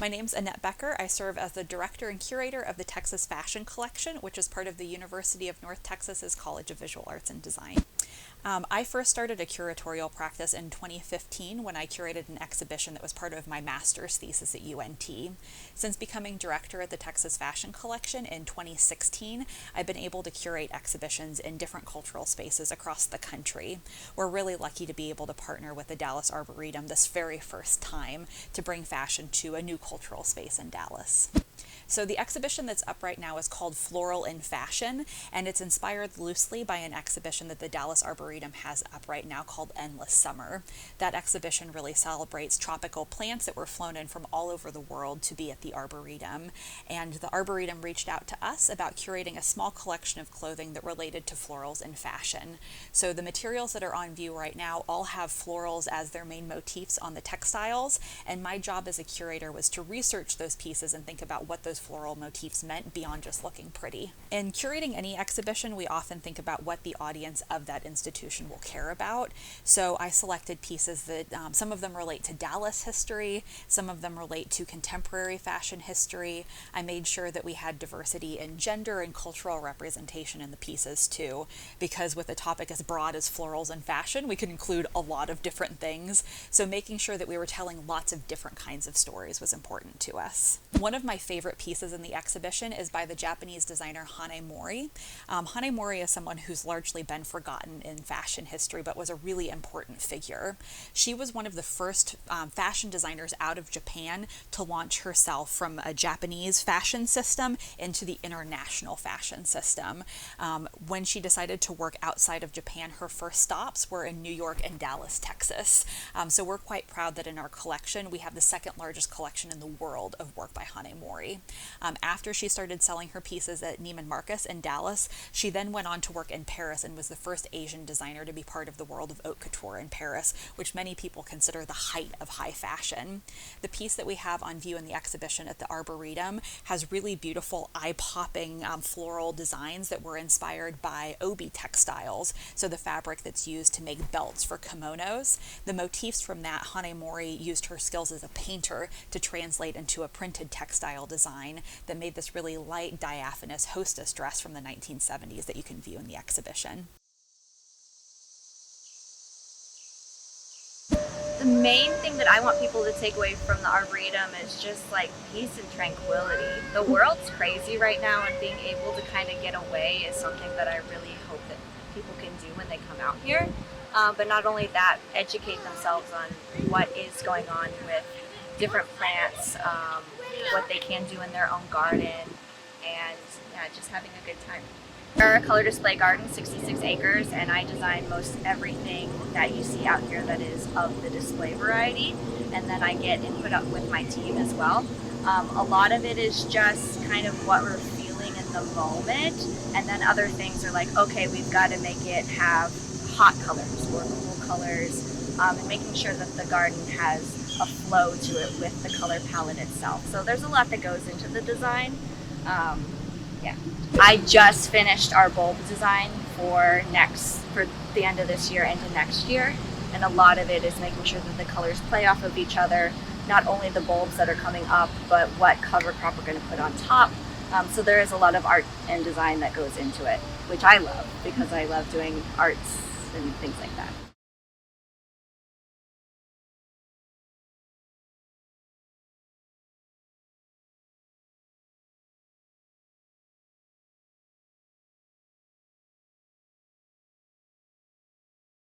My name's Annette Becker. I serve as the director and curator of the Texas Fashion Collection, which is part of the University of North Texas's College of Visual Arts and Design. I first started a curatorial practice in 2015 when I curated an exhibition that was part of my master's thesis at UNT. Since becoming director at the Texas Fashion Collection in 2016, I've been able to curate exhibitions in different cultural spaces across the country. We're really lucky to be able to partner with the Dallas Arboretum this very first time to bring fashion to a new cultural space in Dallas. So the exhibition that's up right now is called Floral in Fashion, and it's inspired loosely by an exhibition that the Dallas Arboretum has up right now called Endless Summer. That exhibition really celebrates tropical plants that were flown in from all over the world to be at the Arboretum, and the Arboretum reached out to us about curating a small collection of clothing that related to florals in fashion. So the materials that are on view right now all have florals as their main motifs on the textiles, and my job as a curator was to research those pieces and think about what those floral motifs meant beyond just looking pretty. In curating any exhibition, we often think about what the audience of that institution will care about. So I selected pieces that some of them relate to Dallas history, some of them relate to contemporary fashion history. I made sure that we had diversity in gender and cultural representation in the pieces too, because with a topic as broad as florals and fashion, we could include a lot of different things. So making sure that we were telling lots of different kinds of stories was important to us. One of my favorite pieces in the exhibition is by the Japanese designer Hane Mori. Hane Mori is someone who's largely been forgotten in fashion history, but was a really important figure. She was one of the first fashion designers out of Japan to launch herself from a Japanese fashion system into the international fashion system. When she decided to work outside of Japan, her first stops were in New York and Dallas, Texas. So we're quite proud that in our collection, we have the second largest collection in the world of work by Hane Mori. After she started selling her pieces at Neiman Marcus in Dallas, she then went on to work in Paris and was the first Asian designer to be part of the world of haute couture in Paris, which many people consider the height of high fashion. The piece that we have on view in the exhibition at the Arboretum has really beautiful, eye-popping floral designs that were inspired by obi textiles, so the fabric that's used to make belts for kimonos. The motifs from that, Hane Mori used her skills as a painter to translate into a printed textile design that made this really light, diaphanous hostess dress from the 1970s that you can view in the exhibition. The main thing that I want people to take away from the Arboretum is just like peace and tranquility. The world's crazy right now, and being able to kind of get away is something that I really hope that people can do when they come out here. But not only that, educate themselves on what is going on with different plants, what they can do in their own garden, and yeah, just having a good time. Our color display garden, 66 acres, and I design most everything that you see out here that is of the display variety, and then I get input up with my team as well. A lot of it is just kind of what we're feeling in the moment, and then other things are like, okay, we've got to make it have hot colors or cool colors, and making sure that the garden has a flow to it with the color palette itself. So there's a lot that goes into the design. Yeah. I just finished our bulb design for the end of this year into next year, and a lot of it is making sure that the colors play off of each other, not only the bulbs that are coming up, but what cover crop we're going to put on top. So there is a lot of art and design that goes into it, which I love because I love doing arts and things like that.